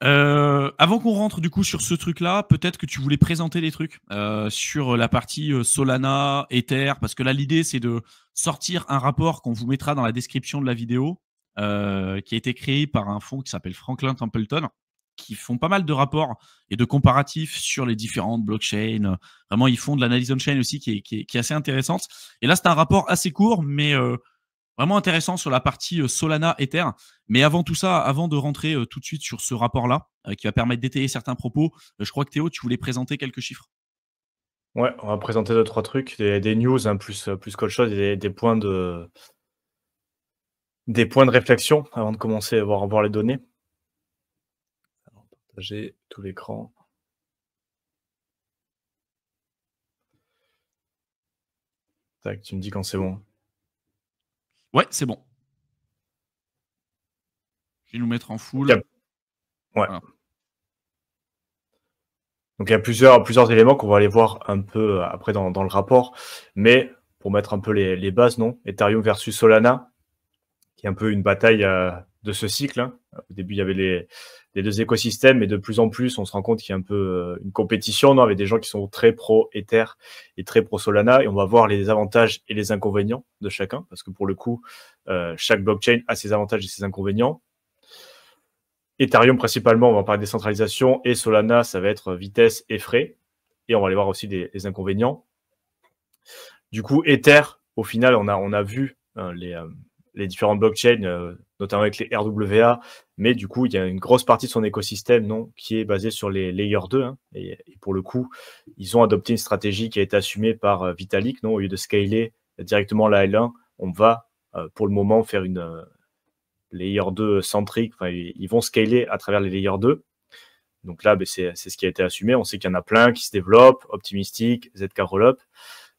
Avant qu'on rentre du coup sur ce truc-là, peut-être que tu voulais présenter des trucs sur la partie Solana, Ether, parce que là l'idée c'est de sortir un rapport qu'on vous mettra dans la description de la vidéo, qui a été créé par un fonds qui s'appelle Franklin Templeton, qui font pas mal de rapports et de comparatifs sur les différentes blockchains. Vraiment, ils font de l'analyse on-chain aussi qui est assez intéressante. Et là, c'est un rapport assez court, mais vraiment intéressant sur la partie Solana Ether. Mais avant tout ça, avant de rentrer tout de suite sur ce rapport-là, qui va permettre d'étayer certains propos, je crois que Théo, tu voulais présenter quelques chiffres. Ouais, on va présenter 2-3 trucs, des news, hein, plus qu'autre chose, des points de réflexion avant de commencer à voir les données. Alors, partager tout l'écran. Tac, tu me dis quand c'est bon. Ouais, c'est bon. Je vais nous mettre en full. Ouais. Voilà. Donc il y a plusieurs éléments qu'on va aller voir un peu après dans le rapport, mais pour mettre un peu les bases, non, Ethereum versus Solana, qui est un peu une bataille de ce cycle, hein. Au début, il y avait les deux écosystèmes, mais de plus en plus, on se rend compte qu'il y a un peu une compétition, non, avec des gens qui sont très pro Ether et très pro Solana, et on va voir les avantages et les inconvénients de chacun, parce que pour le coup, chaque blockchain a ses avantages et ses inconvénients. Ethereum, principalement, on va parler de décentralisation, et Solana, ça va être vitesse et frais, et on va aller voir aussi les inconvénients. Du coup, Ether, au final, on a vu les différentes blockchains, notamment avec les RWA, mais du coup, il y a une grosse partie de son écosystème, non, qui est basée sur les Layer 2, hein, et pour le coup, ils ont adopté une stratégie qui a été assumée par Vitalik, non, au lieu de scaler directement la L1, on va, pour le moment, faire une Layer 2 centrique, enfin, ils vont scaler à travers les Layer 2. Donc là, c'est ce qui a été assumé. On sait qu'il y en a plein qui se développent, Optimistic, ZK Rollup,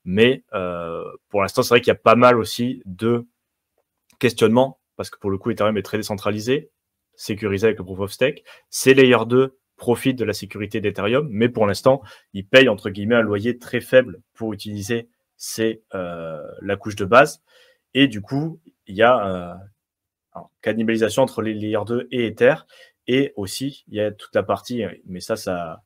mais pour l'instant, c'est vrai qu'il y a pas mal aussi de questionnements, parce que pour le coup, Ethereum est très décentralisé, sécurisé avec le Proof of Stake. Ces Layer 2 profitent de la sécurité d'Ethereum, mais pour l'instant, ils payent entre guillemets un loyer très faible pour utiliser la couche de base. Et du coup, il y a cannibalisation entre les Layer 2 et Ether. Et aussi, il y a toute la partie, mais ça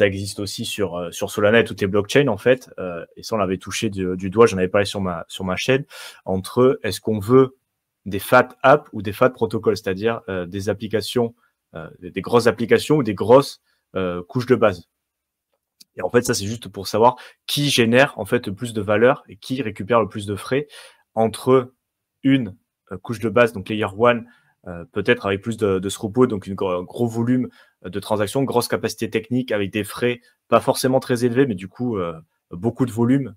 existe aussi sur Solana et toutes les blockchains, en fait. Et ça, on l'avait touché du doigt, j'en avais parlé sur ma chaîne, entre est-ce qu'on veut des fat apps ou des fat protocoles, c'est-à-dire des applications, des grosses applications ou des grosses couches de base. Et en fait, ça, c'est juste pour savoir qui génère en fait le plus de valeur et qui récupère le plus de frais entre une couche de base, donc layer 1, peut-être avec plus de throughput, donc un gros volume de transactions, grosse capacité technique avec des frais pas forcément très élevés, mais du coup, beaucoup de volume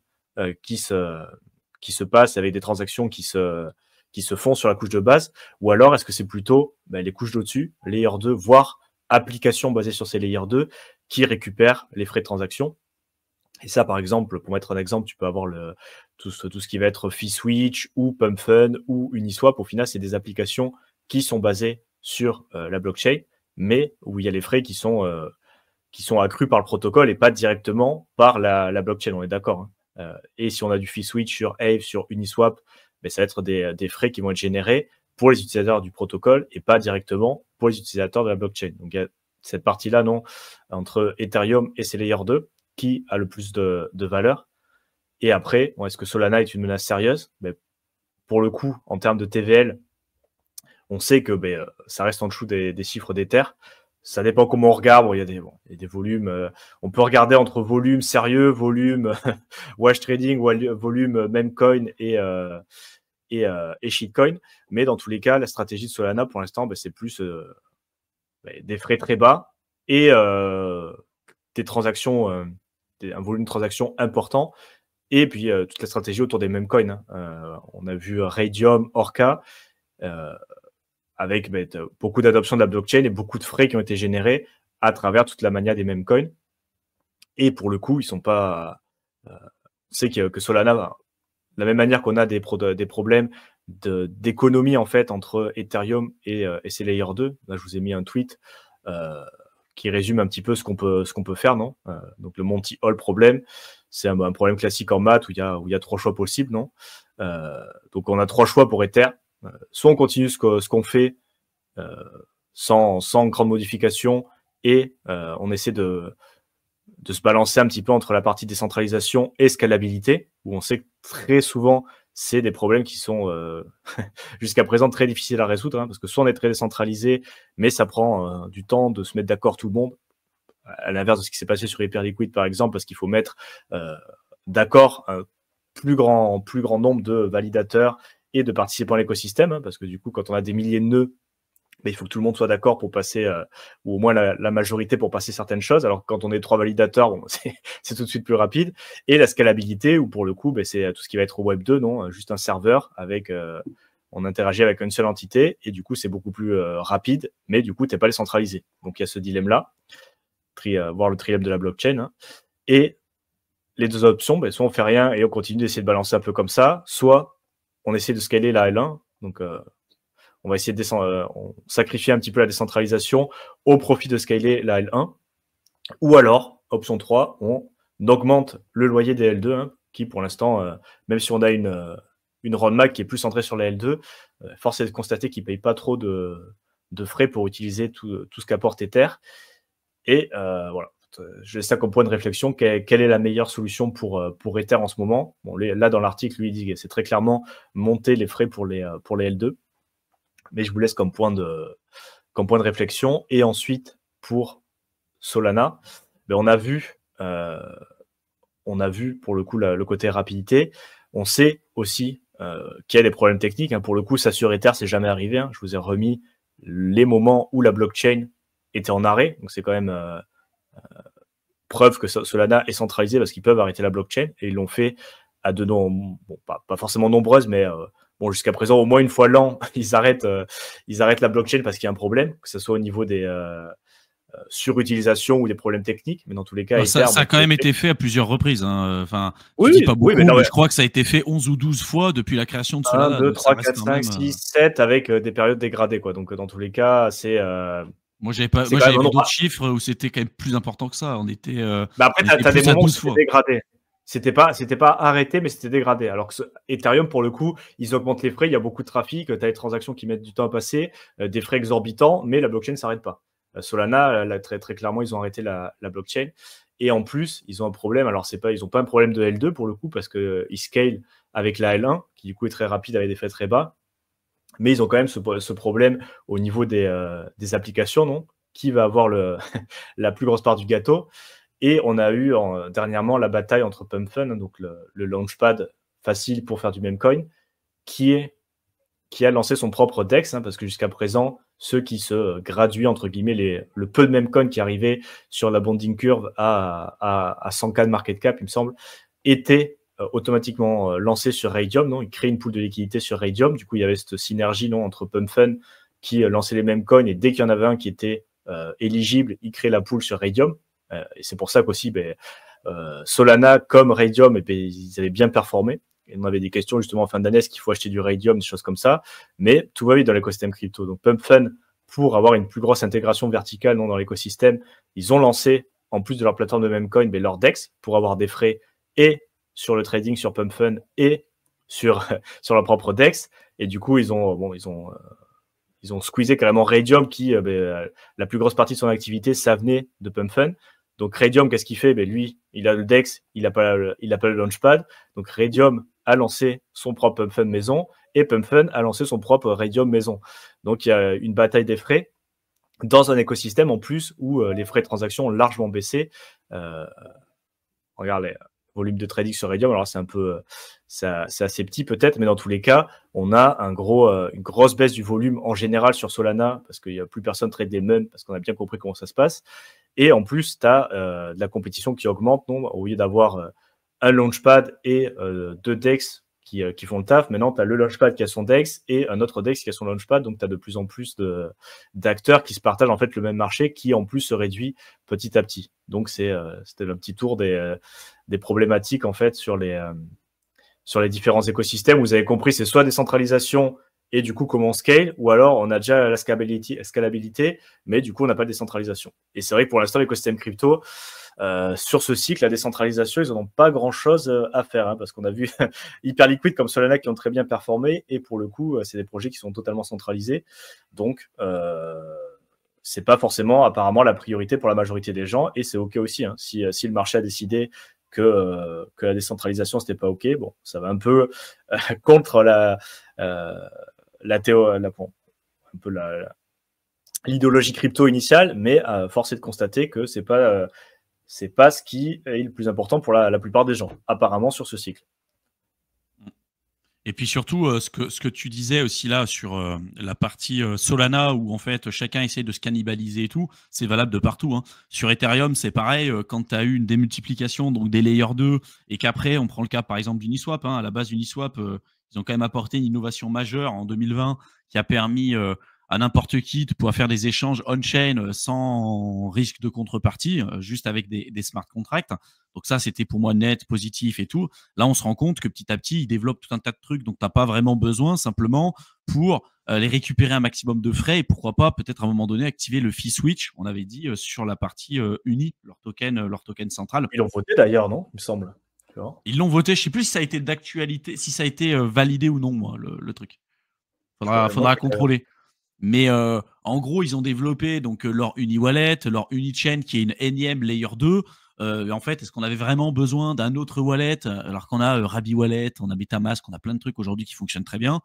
qui se passe avec des transactions qui se font sur la couche de base, ou alors est-ce que c'est plutôt les couches d'au-dessus, layer 2, voire applications basées sur ces layer 2, qui récupèrent les frais de transaction. Et ça, par exemple, pour mettre un exemple, tu peux avoir tout ce qui va être FeeSwitch ou PumpFun ou Uniswap. Au final, c'est des applications qui sont basées sur la blockchain, mais où il y a les frais qui sont accrus par le protocole et pas directement par la blockchain. On est d'accord, hein. Et si on a du FeeSwitch sur Aave, sur Uniswap, ça va être des frais qui vont être générés pour les utilisateurs du protocole et pas directement pour les utilisateurs de la blockchain. Donc, il y a cette partie-là, non, entre Ethereum et ses Layer 2, qui a le plus de valeur. Et après, est-ce que Solana est une menace sérieuse? Pour le coup, en termes de TVL, on sait que ça reste en dessous des chiffres d'Ether. Ça dépend comment on regarde. Il y a des volumes. On peut regarder entre volume sérieux, volume wash trading, volume memecoin et shitcoin. Mais dans tous les cas, la stratégie de Solana, pour l'instant, c'est plus des frais très bas et des transactions, un volume de transactions important. Et puis, toute la stratégie autour des memecoins, hein. On a vu Raydium, Orca, avec beaucoup d'adoption de la blockchain et beaucoup de frais qui ont été générés à travers toute la mania des memecoins. Et pour le coup, ils sont pas... on sait que Solana, de la même manière qu'on a des problèmes d'économie en fait entre Ethereum et ses Layer 2. Là, je vous ai mis un tweet qui résume un petit peu ce qu'on peut faire, non? Donc le Monty Hall problème, c'est un problème classique en maths où il y a 3 choix possibles, non? Donc on a 3 choix pour Ether. Soit on continue ce qu'on fait, sans grande modification, et on essaie de se balancer un petit peu entre la partie décentralisation et scalabilité, où on sait que très souvent, c'est des problèmes qui sont jusqu'à présent très difficiles à résoudre, hein, parce que soit on est très décentralisé, mais ça prend du temps de se mettre d'accord tout le monde, à l'inverse de ce qui s'est passé sur Hyperliquid par exemple, parce qu'il faut mettre d'accord un plus grand nombre de validateurs et de participants à l'écosystème, hein, parce que du coup, quand on a des milliers de nœuds, mais il faut que tout le monde soit d'accord pour passer, ou au moins la majorité pour passer certaines choses. Alors que quand on est 3 validateurs, bon, c'est tout de suite plus rapide. Et la scalabilité, où pour le coup, c'est tout ce qui va être au Web 2, non, juste un serveur avec, on interagit avec une seule entité, et du coup, c'est beaucoup plus rapide, mais du coup, tu n'es pas décentralisé. Donc, il y a ce dilemme-là, voir le trilemme de la blockchain. Hein. Et les deux options, soit on fait rien et on continue d'essayer de balancer un peu comme ça, soit on essaie de scaler la L1, donc on va essayer de sacrifier un petit peu la décentralisation au profit de scaler la L1. Ou alors, option 3, on augmente le loyer des L2, hein, qui pour l'instant, même si on a une roadmap qui est plus centrée sur la L2, force est de constater qu'ils ne payent pas trop de frais pour utiliser tout ce qu'apporte Ether. Et voilà, je laisse ça comme point de réflexion. Quelle est la meilleure solution pour Ether en ce moment? Bon, là, dans l'article, lui, il dit que c'est très clairement monter les frais pour les L2. Mais je vous laisse comme point de réflexion. Et ensuite, pour Solana, on a vu pour le coup le côté rapidité. On sait aussi qu'il y a des problèmes techniques. Hein. Pour le coup, ça sur Ether, c'est jamais arrivé. Hein. Je vous ai remis les moments où la blockchain était en arrêt. Donc c'est quand même preuve que Solana est centralisé parce qu'ils peuvent arrêter la blockchain. Et ils l'ont fait à pas forcément nombreuses, mais jusqu'à présent, au moins une fois l'an, ils arrêtent la blockchain parce qu'il y a un problème, que ce soit au niveau des surutilisation ou des problèmes techniques. Mais dans tous les cas, ça a quand même été fait à plusieurs reprises. Hein. Enfin, oui, je dis pas beaucoup, mais je crois que ça a été fait 11 ou 12 fois depuis la création de Solana. 1, 2, 3, 4, 5, 6, 7 avec des périodes dégradées. Quoi. Donc, dans tous les cas, c'est... Moi, j'avais vu d'autres chiffres où c'était quand même plus important que ça. On était. Après, tu as des moments où c'était dégradé. C'était pas arrêté, mais c'était dégradé. Alors que Ethereum, pour le coup, ils augmentent les frais. Il y a beaucoup de trafic. Tu as des transactions qui mettent du temps à passer, des frais exorbitants, mais la blockchain ne s'arrête pas. Solana, là, très, très clairement, ils ont arrêté la blockchain. Et en plus, ils ont un problème. Alors, ils n'ont pas un problème de L2 pour le coup, parce qu'ils scale avec la L1, qui du coup est très rapide avec des frais très bas. Mais ils ont quand même ce problème au niveau des applications, non? Qui va avoir la plus grosse part du gâteau. Et on a eu dernièrement la bataille entre PumpFun, donc le launchpad facile pour faire du memecoin, qui a lancé son propre DEX, hein, parce que jusqu'à présent, ceux qui se graduaient, entre guillemets, le peu de memecoin qui arrivait sur la bonding curve à 100K de market cap, il me semble, étaient automatiquement lancés sur Raydium. Non, ils créent une pool de liquidité sur Raydium. Du coup, il y avait cette synergie entre PumpFun qui lançait les memecoins, et dès qu'il y en avait un qui était éligible, il crée la pool sur Raydium. Et c'est pour ça qu'aussi Solana comme Raydium, ils avaient bien performé. Et on avait des questions justement en fin d'année, est-ce qu'il faut acheter du Raydium, des choses comme ça. Mais tout va vite dans l'écosystème crypto. Donc PumpFun, pour avoir une plus grosse intégration verticale dans l'écosystème, ils ont lancé, en plus de leur plateforme de memecoin, leur DEX pour avoir des frais et sur le trading sur PumpFun et sur leur propre DEX. Et du coup, ils ont squeezé carrément Raydium qui, la plus grosse partie de son activité, ça venait de PumpFun. Donc Raydium, qu'est-ce qu'il fait? Lui, il a le DEX, il n'a pas le Launchpad. Donc Raydium a lancé son propre PumpFun maison et PumpFun a lancé son propre Raydium maison. Donc il y a une bataille des frais dans un écosystème en plus où les frais de transaction ont largement baissé. Regarde les volumes de trading sur Raydium. Alors c'est assez petit peut-être, mais dans tous les cas, on a une grosse baisse du volume en général sur Solana parce qu'il n'y a plus personne trade des meme parce qu'on a bien compris comment ça se passe. Et en plus, tu as de la compétition qui augmente, non? Au lieu d'avoir un launchpad et deux DEX qui font le taf, maintenant, tu as le launchpad qui a son DEX et un autre DEX qui a son launchpad. Donc, tu as de plus en plus d'acteurs qui se partagent en fait le même marché qui, en plus, se réduit petit à petit. Donc, c'était un petit tour des problématiques en fait sur les différents écosystèmes. Vous avez compris, c'est soit décentralisation et du coup comment on scale, ou alors on a déjà la scalabilité, mais du coup on n'a pas de décentralisation. Et c'est vrai que pour l'instant l'écosystème crypto, sur ce cycle, la décentralisation, ils n'en ont pas grand-chose à faire, hein, parce qu'on a vu Hyperliquid comme Solana qui ont très bien performé, et pour le coup, c'est des projets qui sont totalement centralisés. Donc c'est pas forcément apparemment la priorité pour la majorité des gens, et c'est OK aussi. Hein. Si le marché a décidé que la décentralisation c'était pas OK, bon, ça va un peu contre un peu l'idéologie crypto initiale, mais force est de constater que c'est pas ce qui est le plus important pour la plupart des gens, apparemment, sur ce cycle. Et puis surtout, ce que tu disais aussi là sur la partie Solana, où en fait chacun essaie de se cannibaliser et tout, c'est valable de partout. Hein. Sur Ethereum, c'est pareil, quand tu as eu une démultiplication, donc des layers 2, et qu'après, on prend le cas par exemple d'Uniswap. Hein, à la base, Uniswap, ils ont quand même apporté une innovation majeure en 2020 qui a permis à n'importe qui de pouvoir faire des échanges on-chain sans risque de contrepartie, juste avec des smart contracts. Donc ça, c'était pour moi net, positif et tout. Là, on se rend compte que petit à petit, ils développent tout un tas de trucs dont tu n'as pas vraiment besoin, simplement pour les récupérer un maximum de frais et pourquoi pas, peut-être à un moment donné, activer le fee switch, on avait dit, sur la partie UNI, leur token central. Ils l'ont voté d'ailleurs, non? Il me semble. Ils l'ont voté, je ne sais plus si ça a été d'actualité, si ça a été validé ou non, moi, le truc. Faudra contrôler. Mais en gros, ils ont développé donc leur UniWallet, leur UniChain qui est une énième Layer 2. En fait, est-ce qu'on avait vraiment besoin d'un autre wallet alors qu'on a Rabi Wallet, on a MetaMask, on a plein de trucs aujourd'hui qui fonctionnent très bien.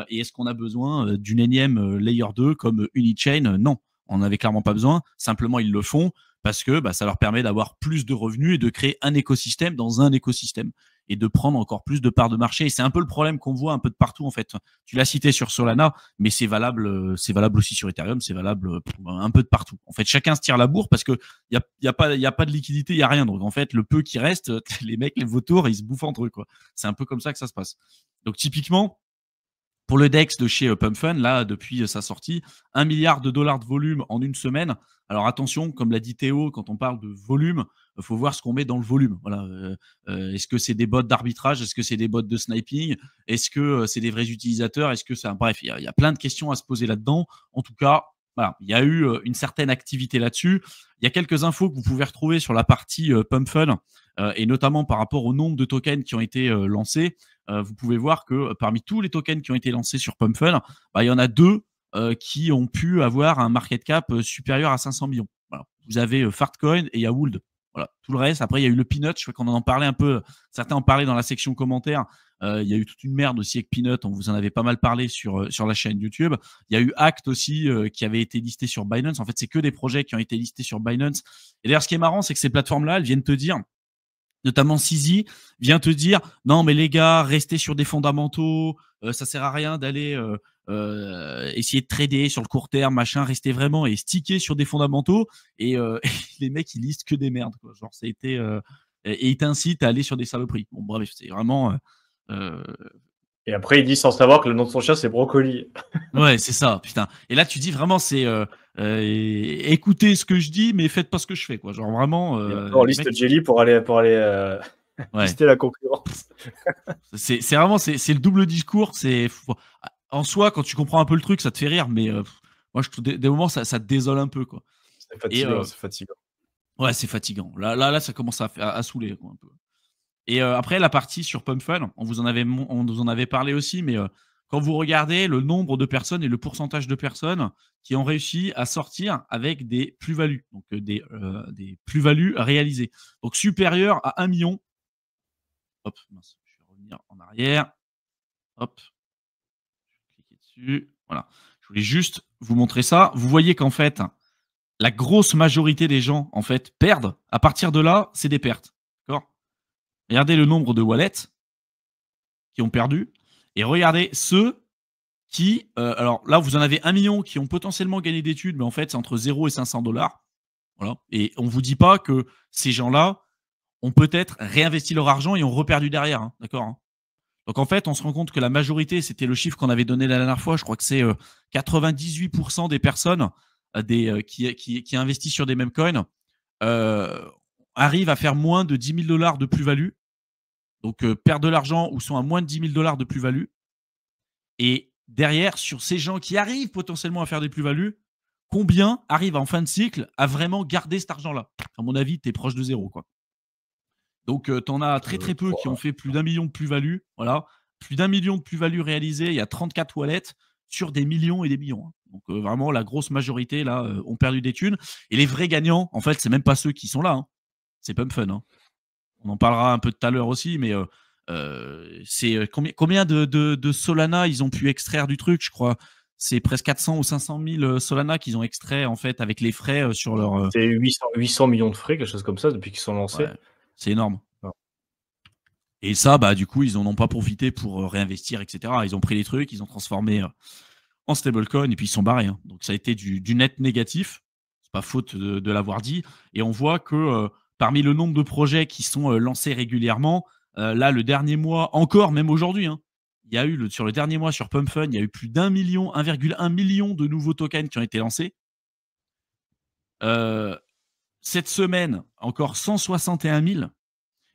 Et est-ce qu'on a besoin d'une énième Layer 2 comme UniChain? Non, on n'en avait clairement pas besoin. Simplement, ils le font parce que ça leur permet d'avoir plus de revenus et de créer un écosystème dans un écosystème et de prendre encore plus de parts de marché. Et c'est un peu le problème qu'on voit un peu de partout, en fait. Tu l'as cité sur Solana, mais c'est valable aussi sur Ethereum, c'est valable un peu de partout. En fait, chacun se tire la bourre parce qu'il n'y a pas de liquidité, il n'y a rien. Donc, en fait, le peu qui reste, les mecs, les vautours, ils se bouffent entre eux, quoi. C'est un peu comme ça que ça se passe. Donc, typiquement, pour le DEX de chez PumpFun, là, depuis sa sortie, 1 milliard de dollars de volume en une semaine. Alors attention, comme l'a dit Théo, quand on parle de volume, il faut voir ce qu'on met dans le volume. Voilà. Est-ce que c'est des bots d'arbitrage? Est-ce que c'est des bots de sniping? Est-ce que c'est des vrais utilisateurs? Est-ce que ça... Bref, il y a plein de questions à se poser là-dedans. En tout cas, voilà, il y a eu une certaine activité là-dessus. Il y a quelques infos que vous pouvez retrouver sur la partie PumpFun, et notamment par rapport au nombre de tokens qui ont été lancés. Vous pouvez voir que parmi tous les tokens qui ont été lancés sur PumpFun, il y en a 2 qui ont pu avoir un market cap supérieur à 500 millions. Voilà. Vous avez Fartcoin et il y a Wold. Voilà. Tout le reste, après, il y a eu le Peanut. Je crois qu'on en parlait un peu. Certains en parlaient dans la section commentaires. Il y a eu toute une merde aussi avec Peanut. On vous en avait pas mal parlé sur la chaîne YouTube. Il y a eu Act aussi qui avait été listé sur Binance. En fait, c'est que des projets qui ont été listés sur Binance. Et d'ailleurs, ce qui est marrant, c'est que ces plateformes-là, elles viennent te dire, notamment Sisi, vient te dire non mais les gars, restez sur des fondamentaux, ça sert à rien d'aller essayer de trader sur le court terme, machin, restez vraiment et sticker sur des fondamentaux et les mecs ils listent que des merdes quoi. Genre ça a été et ils t'incitent à aller sur des saloperies. Bon bref, c'est vraiment et après il dit sans savoir que le nom de son chien c'est Brocoli. Ouais, c'est ça, putain. Et là tu dis vraiment c'est écoutez ce que je dis mais faites pas ce que je fais quoi. Genre vraiment on liste Jelly pour aller lister la concurrence. c'est vraiment c'est le double discours, c'est en soi quand tu comprends un peu le truc, ça te fait rire mais moi je trouve des moments ça te désole un peu quoi. C'est fatigant, c'est fatigant. Ouais, c'est fatigant. Là ça commence à saouler quoi, un peu. Et après la partie sur PumpFun, on vous en avait parlé aussi mais quand vous regardez le nombre de personnes et le pourcentage de personnes qui ont réussi à sortir avec des plus-values, donc des plus-values réalisées. Donc supérieures à 1 million. Hop, mince, je vais revenir en arrière. Hop, je vais cliquer dessus. Voilà. Je voulais juste vous montrer ça. Vous voyez qu'en fait, la grosse majorité des gens en fait perdent. À partir de là, c'est des pertes. D'accord ? Regardez le nombre de wallets qui ont perdu. Et regardez ceux qui... alors là, vous en avez 1 million qui ont potentiellement gagné d'études, mais en fait, c'est entre 0 et 500 dollars. Voilà. Et on ne vous dit pas que ces gens-là ont peut-être réinvesti leur argent et ont reperdu derrière. Hein, d'accord hein. Donc en fait, on se rend compte que la majorité, c'était le chiffre qu'on avait donné la dernière fois, je crois que c'est 98% des personnes qui investissent sur des mêmes coins arrivent à faire moins de 10 000 dollars de plus-value. Donc perdent de l'argent ou sont à moins de 10 000 dollars de plus-value. Et derrière, sur ces gens qui arrivent potentiellement à faire des plus-values, combien arrivent en fin de cycle à vraiment garder cet argent-là? À mon avis, tu es proche de zéro, quoi. Donc, tu en as très peu qui ont fait plus d'1 million de plus-value. Voilà. Plus d'1 million de plus-value réalisées. Il y a 34 wallets. sur des millions et des millions. Hein. Donc vraiment, la grosse majorité, là, ont perdu des thunes. Et les vrais gagnants, en fait, c'est même pas ceux qui sont là. Hein. C'est Pump Fun. Hein. On en parlera un peu tout à l'heure aussi, mais c'est combien de Solana ils ont pu extraire du truc, je crois. C'est presque 400 ou 500 000 Solana qu'ils ont extrait, en fait, avec les frais sur leur... C'est 800 millions de frais, quelque chose comme ça, depuis qu'ils sont lancés. Ouais, c'est énorme. Ouais. Et ça, bah, du coup, ils en ont pas profité pour réinvestir, etc. Ils ont pris les trucs, ils ont transformé en stablecoin et puis ils sont barrés. Hein. Donc ça a été du net négatif. C'est pas faute de l'avoir dit. Et on voit que parmi le nombre de projets qui sont lancés régulièrement, là, le dernier mois, encore, même aujourd'hui, hein, il y a eu, sur le dernier mois sur Pump Fun, il y a eu plus d'1 million, 1,1 million de nouveaux tokens qui ont été lancés. Cette semaine, encore 161 000.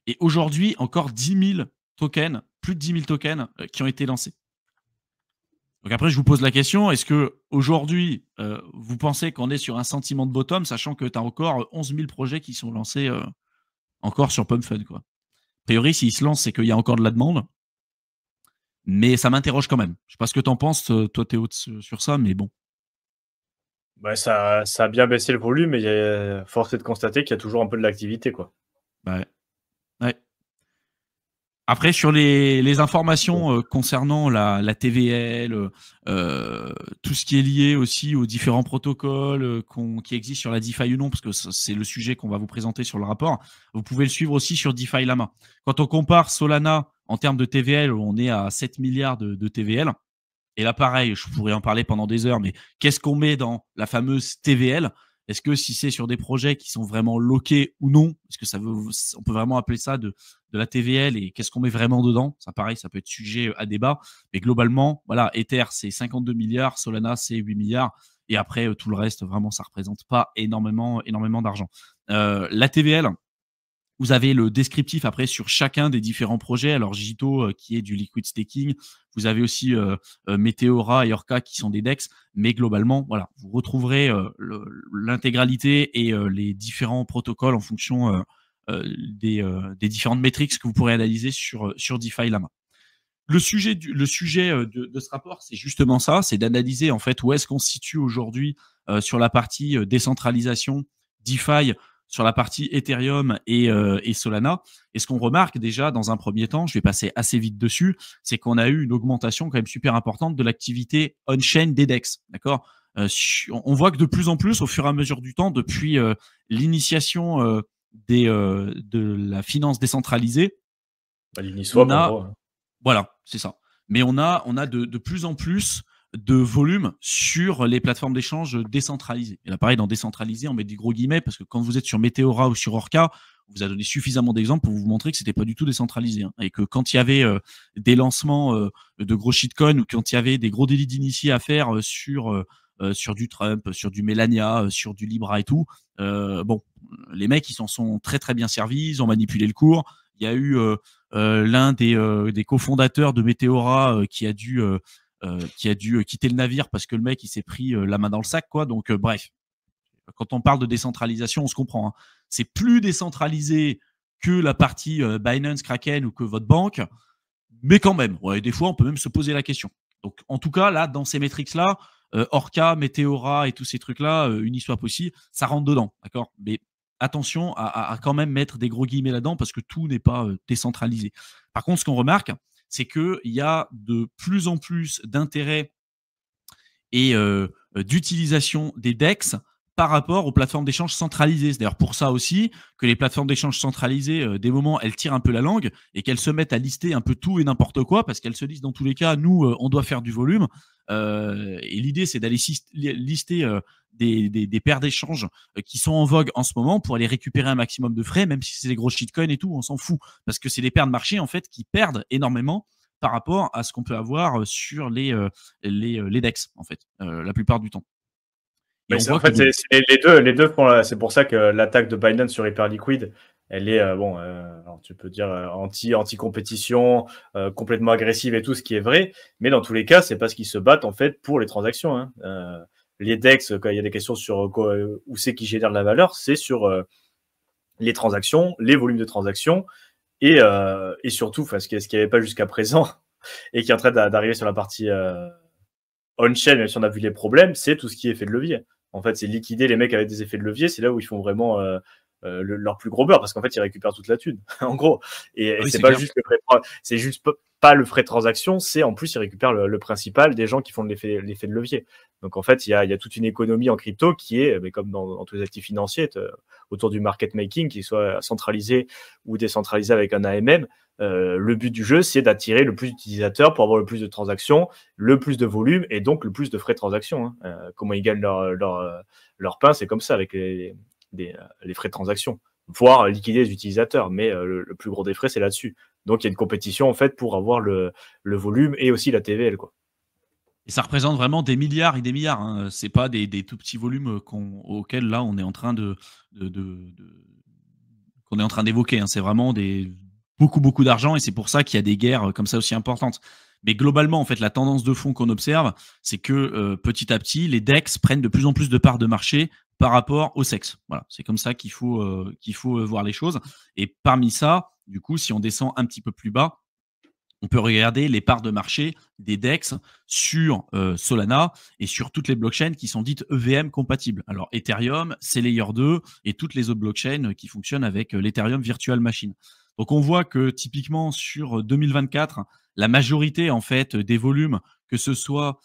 Et aujourd'hui, encore 10 000 tokens, plus de 10 000 tokens qui ont été lancés. Donc après, je vous pose la question, est-ce que aujourd'hui, vous pensez qu'on est sur un sentiment de bottom, sachant que tu as encore 11 000 projets qui sont lancés encore sur Pump Fun, quoi. A priori, s'ils se lancent, c'est qu'il y a encore de la demande. Mais ça m'interroge quand même. Je sais pas ce que tu en penses, toi Théo, sur ça, mais bon. Ouais, ça a bien baissé le volume, mais force est de constater qu'il y a toujours un peu de l'activité, quoi. Ouais. Après, sur les informations concernant la TVL, tout ce qui est lié aussi aux différents protocoles qui existent sur la DeFi ou non, parce que c'est le sujet qu'on va vous présenter sur le rapport, vous pouvez le suivre aussi sur DeFi Lama. Quand on compare Solana en termes de TVL, on est à 7 milliards de TVL. Et là, pareil, je pourrais en parler pendant des heures, mais qu'est-ce qu'on met dans la fameuse TVL? Est-ce que si c'est sur des projets qui sont vraiment loqués ou non, est-ce que on peut vraiment appeler ça de la TVL et qu'est-ce qu'on met vraiment dedans? Ça, pareil, ça peut être sujet à débat. Mais globalement, voilà, Ether, c'est 52 milliards, Solana, c'est 8 milliards. Et après, tout le reste, vraiment, ça représente pas énormément d'argent. La TVL, vous avez le descriptif après sur chacun des différents projets. Alors Jito qui est du liquid staking, vous avez aussi Meteora et Orca qui sont des DEX, mais globalement, voilà, vous retrouverez l'intégralité et les différents protocoles en fonction des différentes métriques que vous pourrez analyser sur DeFi Lama. Le sujet de ce rapport, c'est justement ça, c'est d'analyser en fait où est-ce qu'on se situe aujourd'hui sur la partie décentralisation, DeFi, sur la partie Ethereum et Solana. Et ce qu'on remarque déjà dans un premier temps, je vais passer assez vite dessus, c'est qu'on a eu une augmentation quand même super importante de l'activité on-chain des DEX. D'accord. On voit que de plus en plus, au fur et à mesure du temps, depuis l'initiation de la finance décentralisée, L'Uniswap, en gros. Voilà, c'est ça. Mais on a de plus en plus de volume sur les plateformes d'échange décentralisées. Et là, pareil, dans décentralisé, on met des gros guillemets parce que quand vous êtes sur Meteora ou sur Orca, on vous a donné suffisamment d'exemples pour vous montrer que c'était pas du tout décentralisé. Hein, et que quand il y avait des lancements de gros shitcoins ou quand il y avait des gros délits d'initiés à faire sur du Trump, sur du Melania, sur du Libra et tout, bon, les mecs, ils s'en sont très très bien servis, ils ont manipulé le cours. Il y a eu l'un des cofondateurs de Meteora qui a dû quitter le navire parce que le mec il s'est pris la main dans le sac, quoi. Donc bref, quand on parle de décentralisation, on se comprend. Hein. C'est plus décentralisé que la partie Binance, Kraken ou que votre banque, mais quand même, ouais, des fois on peut même se poser la question. Donc en tout cas là, dans ces métriques là, Orca, Meteora et tous ces trucs là, Uniswap aussi, ça rentre dedans, d'accord. Mais attention à quand même mettre des gros guillemets là-dedans parce que tout n'est pas décentralisé. Par contre, ce qu'on remarque, c'est qu'il y a de plus en plus d'intérêt et d'utilisation des DEX par rapport aux plateformes d'échange centralisées. C'est d'ailleurs pour ça aussi que les plateformes d'échange centralisées, des moments, elles tirent un peu la langue et qu'elles se mettent à lister un peu tout et n'importe quoi parce qu'elles se disent dans tous les cas, nous, on doit faire du volume. Et l'idée, c'est d'aller lister des paires d'échanges qui sont en vogue en ce moment pour aller récupérer un maximum de frais, même si c'est des gros shitcoins et tout, on s'en fout. Parce que c'est des paires de marché en fait qui perdent énormément par rapport à ce qu'on peut avoir sur les DEX, en fait, la plupart du temps. En fait, les deux font. C'est pour ça que l'attaque de Binance sur Hyperliquid, elle est alors tu peux dire anti-compétition, complètement agressive et tout, ce qui est vrai. Mais dans tous les cas, c'est parce qu'ils se battent en fait pour les transactions. Hein. Les DEX, quand il y a des questions sur où c'est qui génère de la valeur, c'est sur les transactions, les volumes de transactions et surtout, ce qui n'y avait pas jusqu'à présent et qui est en train d'arriver sur la partie on-chain, même si on a vu les problèmes, c'est tout ce qui est effet de levier. En fait, c'est liquider les mecs avec des effets de levier, c'est là où ils font vraiment leur plus gros beurre, parce qu'en fait, ils récupèrent toute la thune, en gros. Et Oui, c'est c'est pas clair. juste c'est juste pas le frais de transaction, c'est en plus, ils récupèrent le principal des gens qui font l'effet de levier. Donc, en fait, il y a toute une économie en crypto qui est, mais comme dans tous les actifs financiers, autour du market making, qu'il soit centralisé ou décentralisé avec un AMM. Le but du jeu, c'est d'attirer le plus d'utilisateurs pour avoir le plus de transactions, le plus de volume et donc le plus de frais de transaction. Comment ils gagnent leur pain, c'est comme ça avec les frais de transaction, voire liquider les utilisateurs. Mais le plus gros des frais, c'est là-dessus. Donc, il y a une compétition en fait pour avoir le volume et aussi la TVL, quoi. Et ça représente vraiment des milliards et des milliards. Hein. C'est pas des tout petits volumes auxquels là on est en train qu'on est en train d'évoquer. Hein. C'est vraiment beaucoup d'argent et c'est pour ça qu'il y a des guerres comme ça aussi importantes. Mais globalement, en fait, la tendance de fond qu'on observe, c'est que petit à petit, les DEX prennent de plus en plus de parts de marché par rapport au sexe. Voilà, c'est comme ça qu'il faut voir les choses. Et parmi ça, du coup, si on descend un petit peu plus bas, on peut regarder les parts de marché des DEX sur Solana et sur toutes les blockchains qui sont dites EVM compatibles. Alors Ethereum, c'est Layer 2 et toutes les autres blockchains qui fonctionnent avec l'Ethereum Virtual Machine. Donc on voit que typiquement sur 2024, la majorité en fait des volumes, que ce soit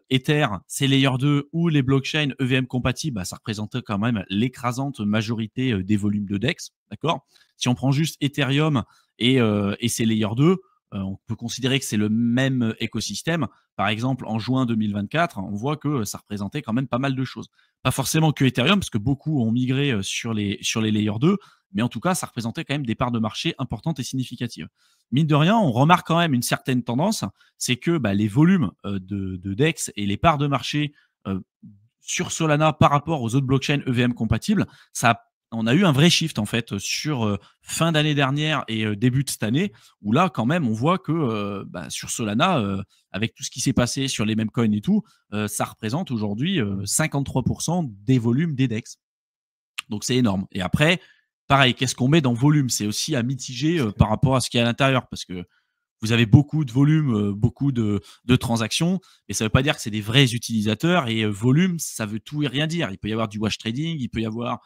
Ether, c'est Layer 2 ou les blockchains EVM compatibles, bah, ça représentait quand même l'écrasante majorité des volumes de DEX. D'accord. Si on prend juste Ethereum et c'est Layer 2, on peut considérer que c'est le même écosystème. Par exemple, en juin 2024, on voit que ça représentait quand même pas mal de choses. Pas forcément que Ethereum, parce que beaucoup ont migré sur les Layer 2, mais en tout cas, ça représentait quand même des parts de marché importantes et significatives. Mine de rien, on remarque quand même une certaine tendance, c'est que les volumes de DEX et les parts de marché sur Solana par rapport aux autres blockchains EVM compatibles, on a eu un vrai shift en fait sur fin d'année dernière et début de cette année, où là quand même on voit que sur Solana, avec tout ce qui s'est passé sur les mêmes coins et tout, ça représente aujourd'hui 53% des volumes des DEX. Donc c'est énorme. Et après, pareil, qu'est-ce qu'on met dans volume? C'est aussi à mitiger par rapport à ce qu'il y a à l'intérieur, parce que vous avez beaucoup de volume, beaucoup de transactions, mais ça ne veut pas dire que c'est des vrais utilisateurs. Et volume, ça veut tout et rien dire. Il peut y avoir du wash trading, il peut y avoir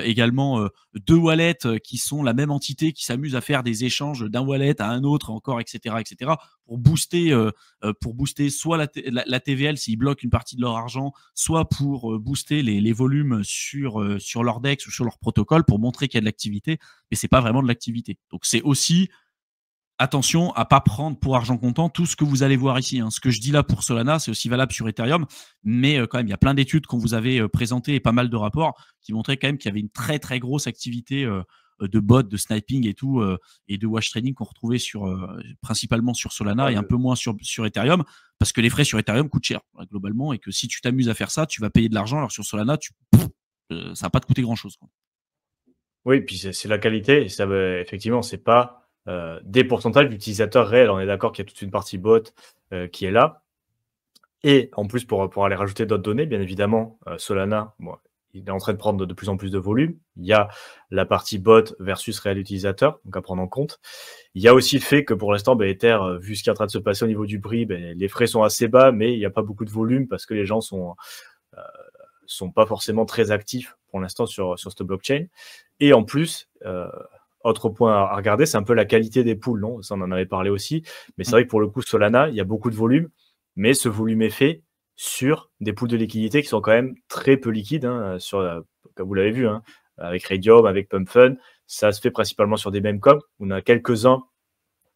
également deux wallets qui sont la même entité qui s'amusent à faire des échanges d'un wallet à un autre encore, etc., pour booster soit la TVL s'ils bloquent une partie de leur argent, soit pour booster les volumes sur leur DEX ou sur leur protocole pour montrer qu'il y a de l'activité, mais c'est pas vraiment de l'activité. Donc c'est aussi attention à pas prendre pour argent comptant tout ce que vous allez voir ici. Hein. Ce que je dis là pour Solana, c'est aussi valable sur Ethereum, mais quand même, il y a plein d'études qu'on vous avait présentées et pas mal de rapports qui montraient quand même qu'il y avait une très très grosse activité de bots, de sniping et tout, et de wash trading qu'on retrouvait principalement sur Solana et un peu moins sur Ethereum, parce que les frais sur Ethereum coûtent cher globalement, et que si tu t'amuses à faire ça, tu vas payer de l'argent, alors sur Solana, ça va pas te coûter grand-chose. Oui, puis c'est la qualité. Et ça, effectivement, c'est pas des pourcentages d'utilisateurs réels. On est d'accord qu'il y a toute une partie bot qui est là. Et en plus, pour aller rajouter d'autres données, bien évidemment, Solana, il est en train de prendre de plus en plus de volume. Il y a la partie bot versus réel utilisateur, donc à prendre en compte. Il y a aussi le fait que pour l'instant, Ether, vu ce qui est en train de se passer au niveau du prix, les frais sont assez bas, mais il n'y a pas beaucoup de volume parce que les gens sont pas forcément très actifs pour l'instant sur cette blockchain. Et en plus, autre point à regarder, c'est un peu la qualité des pools, non? Ça, on en avait parlé aussi. Mais c'est vrai que pour le coup, Solana, il y a beaucoup de volume, mais ce volume est fait sur des pools de liquidité qui sont quand même très peu liquides, hein, comme vous l'avez vu, hein, avec Radium, avec PumpFun. Ça se fait principalement sur des memcoms. On a quelques-uns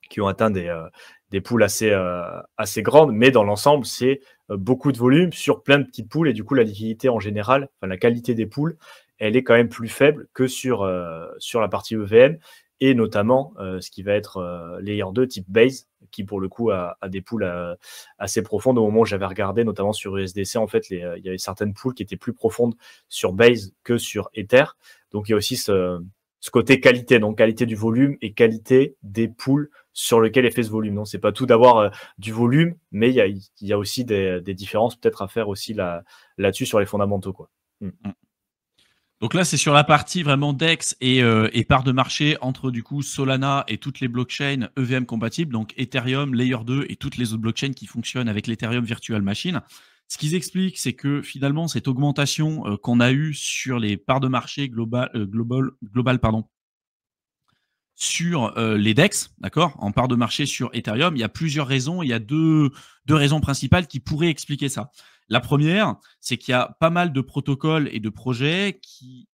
qui ont atteint des pools assez grandes, mais dans l'ensemble, c'est beaucoup de volume sur plein de petites pools, et du coup, la liquidité en général, enfin la qualité des pools, elle est quand même plus faible que sur la partie EVM, et notamment ce qui va être Layer 2 type Base, qui pour le coup a des pools assez profondes. Au moment où j'avais regardé, notamment sur USDC, en fait, il y avait certaines pools qui étaient plus profondes sur Base que sur Ether. Donc il y a aussi ce côté qualité, donc qualité du volume et qualité des pools sur lequel est fait ce volume. Non, c'est pas tout d'avoir du volume, mais il y a aussi des différences peut-être à faire aussi là-dessus sur les fondamentaux, quoi. Donc là, c'est sur la partie vraiment DEX et part de marché entre du coup Solana et toutes les blockchains EVM compatibles, donc Ethereum, Layer 2 et toutes les autres blockchains qui fonctionnent avec l'Ethereum Virtual Machine. Ce qu'ils expliquent, c'est que finalement, cette augmentation qu'on a eue sur les parts de marché global, pardon, sur les DEX, d'accord, en part de marché sur Ethereum, il y a plusieurs raisons. Il y a deux raisons principales qui pourraient expliquer ça. La première, c'est qu'il y a pas mal de protocoles et de projets qui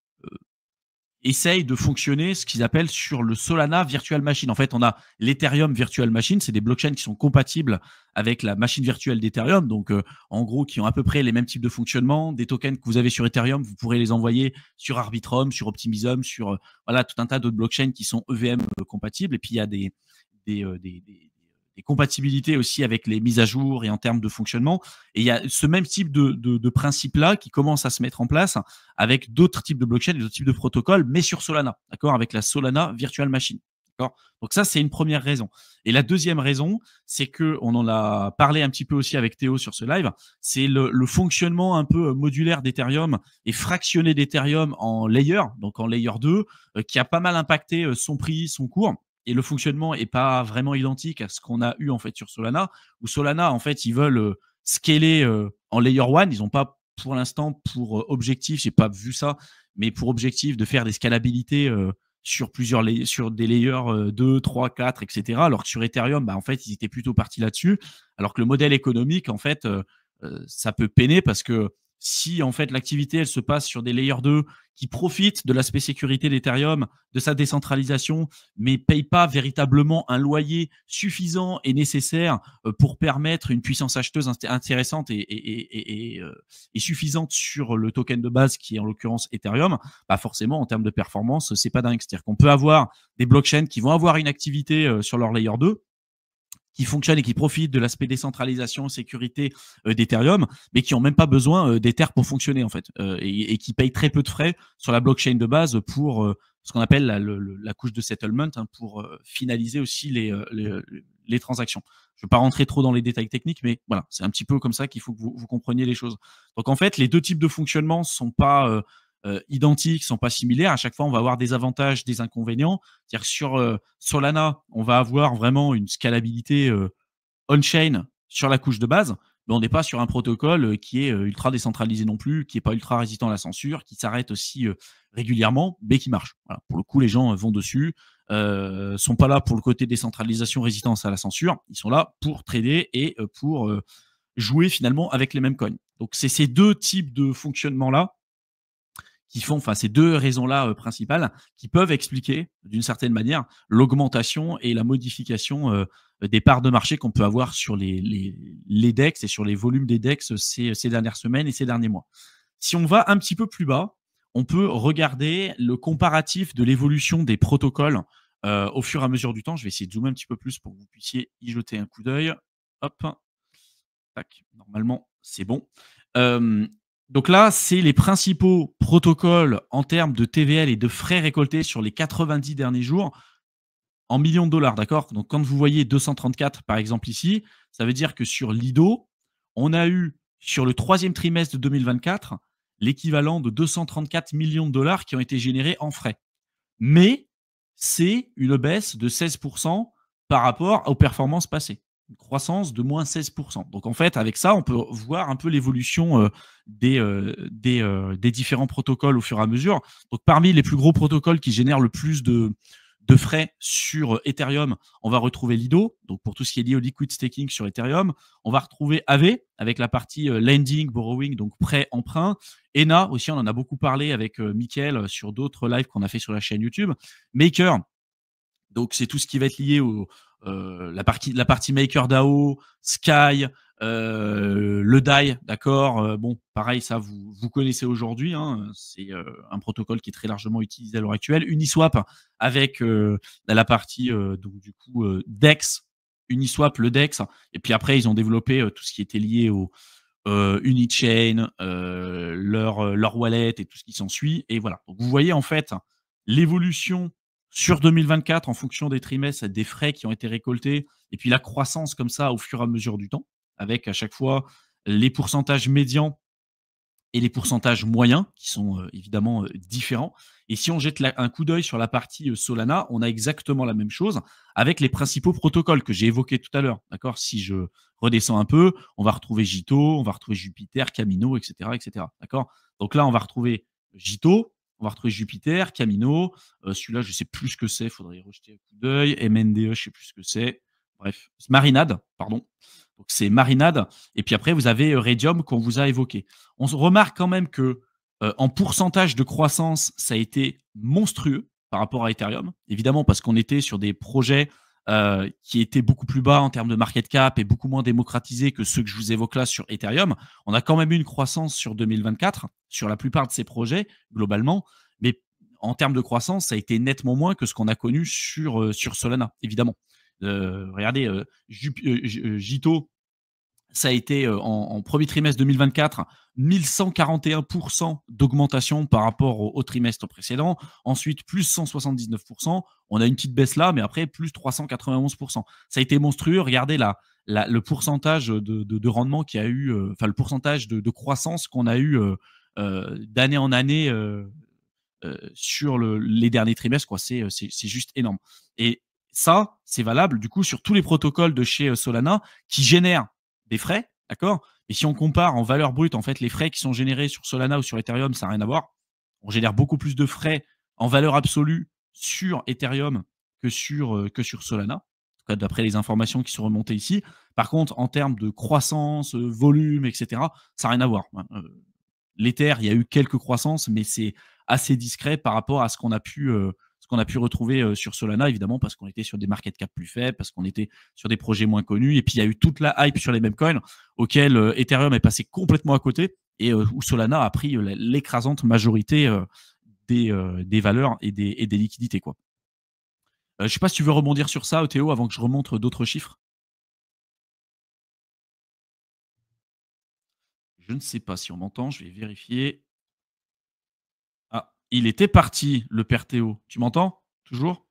essayent de fonctionner ce qu'ils appellent sur le Solana Virtual Machine. En fait, on a l'Ethereum Virtual Machine, c'est des blockchains qui sont compatibles avec la machine virtuelle d'Ethereum, donc en gros qui ont à peu près les mêmes types de fonctionnement. Des tokens que vous avez sur Ethereum, vous pourrez les envoyer sur Arbitrum, sur Optimism, sur voilà tout un tas d'autres blockchains qui sont EVM compatibles. Et puis il y a des, des compatibilités aussi avec les mises à jour et en termes de fonctionnement. Et il y a ce même type de principe-là qui commence à se mettre en place avec d'autres types de blockchains et d'autres types de protocoles, mais sur Solana, d'accord, avec la Solana Virtual Machine. Donc ça, c'est une première raison. Et la deuxième raison, c'est que on en a parlé un petit peu aussi avec Théo sur ce live, c'est le fonctionnement un peu modulaire d'Ethereum et fractionné d'Ethereum en layer, donc en layer 2, qui a pas mal impacté son prix, son cours. Et le fonctionnement est pas vraiment identique à ce qu'on a eu en fait sur Solana, où Solana, en fait, ils veulent scaler en layer 1. Ils n'ont pas pour l'instant pour objectif, j'ai pas vu ça, mais pour objectif de faire des scalabilités sur sur des layers 2, 3, 4, etc. Alors que sur Ethereum, bah, en fait, ils étaient plutôt partis là-dessus. Alors que le modèle économique, en fait, ça peut peiner parce que si en fait l'activité elle se passe sur des layers 2 qui profitent de l'aspect sécurité d'Ethereum, de sa décentralisation, mais payent pas véritablement un loyer suffisant et nécessaire pour permettre une puissance acheteuse intéressante et suffisante sur le token de base qui est en l'occurrence Ethereum, bah forcément en termes de performance, c'est pas dingue. C'est-à-dire qu'on peut avoir des blockchains qui vont avoir une activité sur leur layer 2 qui fonctionnent et qui profitent de l'aspect décentralisation, sécurité d'Ethereum, mais qui n'ont même pas besoin d'Ether pour fonctionner en fait, et qui payent très peu de frais sur la blockchain de base pour ce qu'on appelle la couche de settlement, hein, pour finaliser aussi les transactions. Je ne vais pas rentrer trop dans les détails techniques, mais voilà, c'est un petit peu comme ça qu'il faut que vous compreniez les choses. Donc en fait, les deux types de fonctionnement ne sont pas identiques, sont pas similaires. À chaque fois, on va avoir des avantages, des inconvénients. C'est-à-dire que sur Solana, on va avoir vraiment une scalabilité on-chain sur la couche de base, mais on n'est pas sur un protocole qui est ultra décentralisé non plus, qui n'est pas ultra résistant à la censure, qui s'arrête aussi régulièrement, mais qui marche. Voilà. Pour le coup, les gens vont dessus, sont pas là pour le côté décentralisation, résistance à la censure. Ils sont là pour trader et pour jouer finalement avec les mêmes coins. Donc c'est ces deux types de fonctionnement-là qui font, enfin ces deux raisons-là principales, qui peuvent expliquer d'une certaine manière l'augmentation et la modification des parts de marché qu'on peut avoir sur les DEX et sur les volumes des DEX ces dernières semaines et ces derniers mois. Si on va un petit peu plus bas, on peut regarder le comparatif de l'évolution des protocoles au fur et à mesure du temps. Je vais essayer de zoomer un petit peu plus pour que vous puissiez y jeter un coup d'œil. Hop, tac, normalement c'est bon. Donc là, c'est les principaux protocoles en termes de TVL et de frais récoltés sur les 90 derniers jours en millions de dollars, d'accord? Donc quand vous voyez 234 par exemple ici, ça veut dire que sur Lido, on a eu sur le troisième trimestre de 2024 l'équivalent de 234 millions de dollars qui ont été générés en frais. Mais c'est une baisse de 16% par rapport aux performances passées. Une croissance de moins 16%. Donc en fait, avec ça, on peut voir un peu l'évolution des différents protocoles au fur et à mesure. Donc parmi les plus gros protocoles qui génèrent le plus de frais sur Ethereum, on va retrouver Lido, donc pour tout ce qui est lié au liquid staking sur Ethereum. On va retrouver Aave avec la partie lending, borrowing, donc prêt, emprunt. ENA aussi, on en a beaucoup parlé avec Mickaël sur d'autres lives qu'on a fait sur la chaîne YouTube. Maker, donc c'est tout ce qui va être lié au la partie MakerDAO, Sky, le DAI, d'accord. Bon, pareil, ça vous connaissez aujourd'hui. Hein, c'est un protocole qui est très largement utilisé à l'heure actuelle. Uniswap avec la partie donc du coup DEX, Uniswap, le DEX. Et puis après, ils ont développé tout ce qui était lié au Unichain, leur wallet et tout ce qui s'ensuit. Et voilà. Donc vous voyez en fait l'évolution sur 2024 en fonction des trimestres, des frais qui ont été récoltés, et puis la croissance comme ça au fur et à mesure du temps, avec à chaque fois les pourcentages médians et les pourcentages moyens qui sont évidemment différents. Et si on jette un coup d'œil sur la partie Solana, on a exactement la même chose avec les principaux protocoles que j'ai évoqués tout à l'heure. D'accord? Si je redescends un peu, on va retrouver Jito, on va retrouver Jupiter, Camino, etc., etc. D'accord? Donc là, on va retrouver Jito, on va retrouver Jupiter, Camino. Celui-là, je ne sais plus ce que c'est, il faudrait y rejeter un coup d'œil. MNDE, je ne sais plus ce que c'est. Bref, Marinade, pardon. Donc c'est Marinade. Et puis après, vous avez Radium qu'on vous a évoqué. On remarque quand même que en pourcentage de croissance, ça a été monstrueux par rapport à Ethereum. Évidemment, parce qu'on était sur des projets qui étaient beaucoup plus bas en termes de market cap et beaucoup moins démocratisés que ceux que je vous évoque là sur Ethereum. On a quand même eu une croissance sur 2024 sur la plupart de ces projets, globalement. Mais en termes de croissance, ça a été nettement moins que ce qu'on a connu sur Solana, évidemment. Regardez, Jito, ça a été en premier trimestre 2024, 1141% d'augmentation par rapport au trimestre précédent. Ensuite, plus 179%. On a une petite baisse là, mais après, plus 391%. Ça a été monstrueux. Regardez le pourcentage de rendement qu'il y a eu, enfin le pourcentage de croissance qu'on a eu d'année en année sur les derniers trimestres. C'est juste énorme. Et ça, c'est valable du coup sur tous les protocoles de chez Solana qui génèrent des frais, d'accord? Et si on compare en valeur brute, en fait, les frais qui sont générés sur Solana ou sur Ethereum, ça n'a rien à voir. On génère beaucoup plus de frais en valeur absolue sur Ethereum que sur Solana, en tout cas d'après les informations qui sont remontées ici. Par contre, en termes de croissance, volume, etc., ça n'a rien à voir. L'Ether, il y a eu quelques croissances, mais c'est assez discret par rapport à ce qu'on a pu retrouver sur Solana, évidemment, parce qu'on était sur des market cap plus faibles, parce qu'on était sur des projets moins connus. Et puis, il y a eu toute la hype sur les mêmes coins auxquels Ethereum est passé complètement à côté et où Solana a pris l'écrasante majorité des valeurs et des liquidités, quoi. Je ne sais pas si tu veux rebondir sur ça, Théo, avant que je remonte d'autres chiffres. Je ne sais pas si on m'entend, je vais vérifier. Ah, il était parti, le père Théo. Tu m'entends toujours?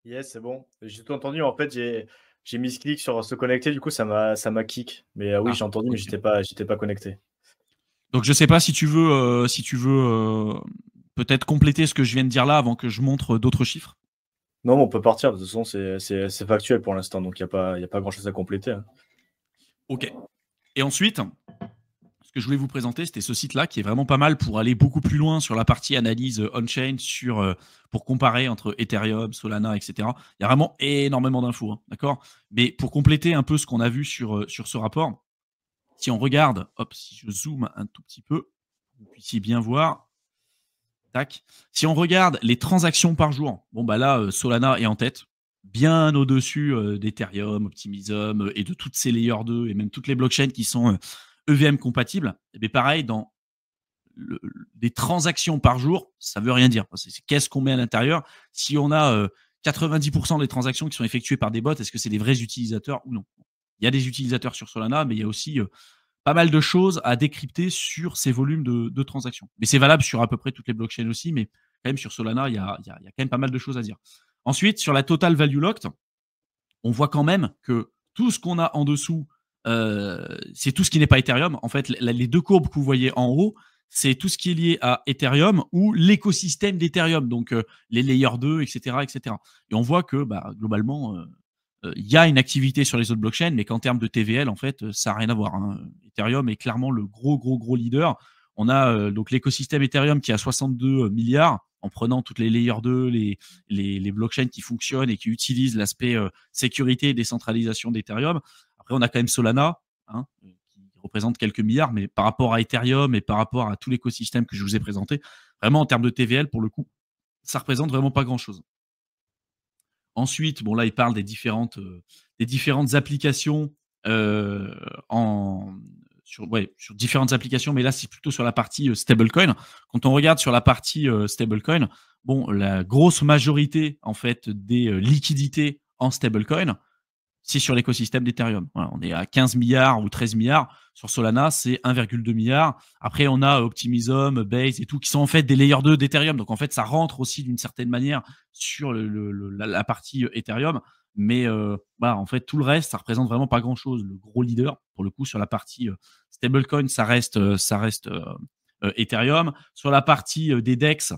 Yes, c'est bon. J'ai tout entendu. En fait, j'ai mis ce clic sur se connecter. Du coup, ça m'a kick. Mais oui, Ah, j'ai entendu, mais ok. j'étais pas connecté. Donc, je ne sais pas si tu veux, peut-être compléter ce que je viens de dire là avant que je montre d'autres chiffres. Non, mais on peut partir. De toute façon, c'est factuel pour l'instant. Donc, il n'y a pas grand-chose à compléter. Hein. Ok. Et ensuite, ce que je voulais vous présenter, c'était ce site-là qui est vraiment pas mal pour aller beaucoup plus loin sur la partie analyse on-chain, pour comparer entre Ethereum, Solana, etc. Il y a vraiment énormément d'infos, hein, d'accord? Mais pour compléter un peu ce qu'on a vu sur ce rapport, si on regarde, hop, si je zoome un tout petit peu, vous puissiez bien voir. Tac. Si on regarde les transactions par jour, bon bah là, Solana est en tête, bien au-dessus d'Ethereum, Optimism et de toutes ces layers 2 et même toutes les blockchains qui sont EVM compatibles. Et pareil, dans des transactions par jour, ça veut rien dire. C'est qu'est-ce qu'on met à l'intérieur. Si on a 90% des transactions qui sont effectuées par des bots, est-ce que c'est des vrais utilisateurs ou non? Il y a des utilisateurs sur Solana, mais il y a aussi pas mal de choses à décrypter sur ces volumes de transactions. Mais c'est valable sur à peu près toutes les blockchains aussi, mais quand même sur Solana, il y a quand même pas mal de choses à dire. Ensuite, sur la Total Value Locked, on voit quand même que tout ce qu'on a en dessous, c'est tout ce qui n'est pas Ethereum. En fait, les deux courbes que vous voyez en haut, c'est tout ce qui est lié à Ethereum ou l'écosystème d'Ethereum, donc les layers 2, etc., etc. Et on voit que globalement, il y a une activité sur les autres blockchains, mais qu'en termes de TVL, en fait, ça n'a rien à voir. Hein. Ethereum est clairement le gros leader. On a donc l'écosystème Ethereum qui a 62 milliards en prenant toutes les layers 2, les blockchains qui fonctionnent et qui utilisent l'aspect sécurité et décentralisation d'Ethereum. Après, on a quand même Solana, hein, qui représente quelques milliards, mais par rapport à Ethereum et par rapport à tout l'écosystème que je vous ai présenté, vraiment en termes de TVL, pour le coup, ça représente vraiment pas grand-chose. Ensuite, bon là, il parle des différentes applications sur différentes applications, mais là, c'est plutôt sur la partie stablecoin. Quand on regarde sur la partie stablecoin, bon, la grosse majorité en fait des liquidités en stablecoin, c'est sur l'écosystème d'Ethereum. Voilà, on est à 15 milliards ou 13 milliards. Sur Solana, c'est 1,2 milliard. Après, on a Optimism, Base et tout, qui sont en fait des layers 2 d'Ethereum. Donc, en fait, ça rentre aussi d'une certaine manière sur la partie Ethereum. Mais voilà, en fait, tout le reste, ça représente vraiment pas grand-chose. Le gros leader, pour le coup, sur la partie stablecoin, ça reste Ethereum. Sur la partie des DEX,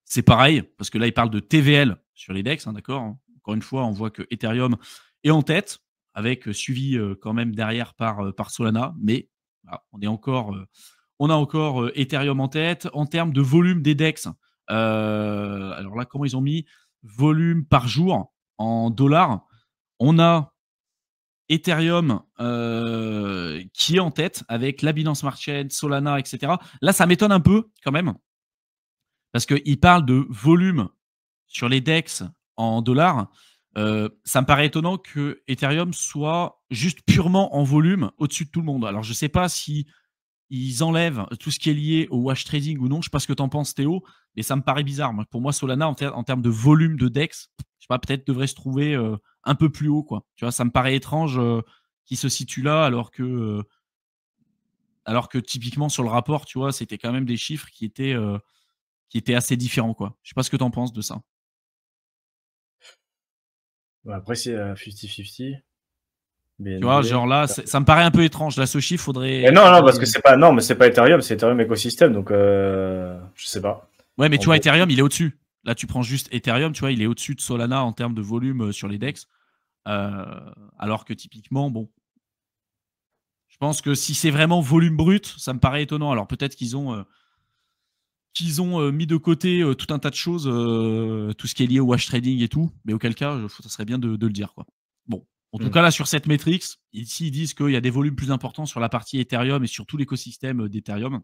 c'est pareil, parce que là, il parle de TVL sur les DEX, hein, d'accord. Encore une fois, on voit que Ethereum est en tête, avec suivi quand même derrière par Solana, mais voilà, on a encore Ethereum en tête. En termes de volume des DEX, alors là, comment ils ont mis volume par jour en dollars? On a Ethereum qui est en tête avec la Binance Smart Chain, Solana, etc. Là, ça m'étonne un peu quand même, parce qu'il parle de volume sur les DEX en dollars. Ça me paraît étonnant que Ethereum soit juste purement en volume au-dessus de tout le monde. Alors, je ne sais pas si ils enlèvent tout ce qui est lié au wash trading ou non. Je ne sais pas ce que tu en penses, Théo, mais ça me paraît bizarre. Pour moi, Solana, en termes de volume de DEX, je sais pas, peut-être devrait se trouver un peu plus haut, quoi. Tu vois, ça me paraît étrange qu'il se situe là, alors que typiquement sur le rapport, tu vois, c'était quand même des chiffres qui étaient assez différents, quoi. Je sais pas ce que tu en penses de ça. Après, c'est 50-50. Tu vois, BNB. genre là, ça me paraît un peu étrange. Là, ce chiffre, Mais non, parce que c'est pas, non, mais c'est pas Ethereum, c'est Ethereum écosystème, donc je sais pas. Ouais, mais En tu vois, gros. Ethereum, il est au-dessus. Là, tu prends juste Ethereum, tu vois, il est au-dessus de Solana en termes de volume sur les DEX. Alors que typiquement, bon, je pense que si c'est vraiment volume brut, ça me paraît étonnant. Alors peut-être qu'ils ont mis de côté tout un tas de choses, tout ce qui est lié au wash trading et tout, mais auquel cas, ça serait bien de le dire, quoi. Bon, en tout cas, là, sur cette métrique, ici, ils disent qu'il y a des volumes plus importants sur la partie Ethereum et sur tout l'écosystème d'Ethereum.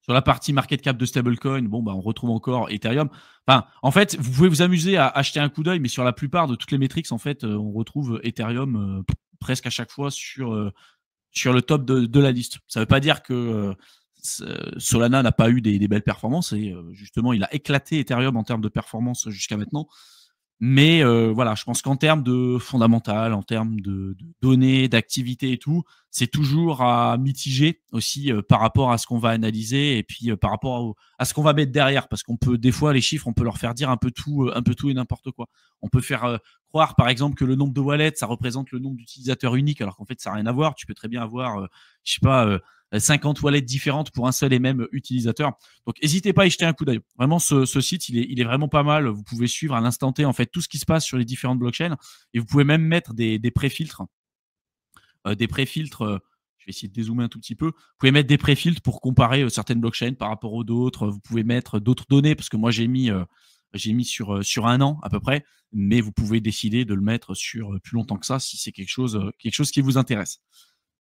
Sur la partie market cap de stablecoin, bon, bah, on retrouve encore Ethereum. Enfin, en fait, vous pouvez vous amuser à acheter un coup d'œil, mais sur la plupart de toutes les métriques, en fait, on retrouve Ethereum presque à chaque fois sur le top de la liste. Ça ne veut pas dire que Solana n'a pas eu des belles performances, et justement, il a éclaté Ethereum en termes de performance jusqu'à maintenant. Mais voilà, je pense qu'en termes de fondamental, en termes de données, d'activité et tout, c'est toujours à mitiger aussi par rapport à ce qu'on va analyser, et puis par rapport à ce qu'on va mettre derrière, parce qu'on peut, des fois, les chiffres, on peut leur faire dire un peu tout et n'importe quoi. On peut faire croire, par exemple, que le nombre de wallets, ça représente le nombre d'utilisateurs uniques, alors qu'en fait, ça n'a rien à voir. Tu peux très bien avoir, je sais pas, 50 wallets différentes pour un seul et même utilisateur. Donc, n'hésitez pas à y jeter un coup d'œil. Vraiment, ce site, il est vraiment pas mal. Vous pouvez suivre à l'instant T, en fait, tout ce qui se passe sur les différentes blockchains, et vous pouvez même mettre des pré-filtres. Je vais essayer de dézoomer un tout petit peu. Vous pouvez mettre des pré-filtres pour comparer certaines blockchains par rapport aux d'autres. Vous pouvez mettre d'autres données, parce que moi, j'ai mis sur un an à peu près, mais vous pouvez décider de le mettre sur plus longtemps que ça si c'est quelque chose qui vous intéresse.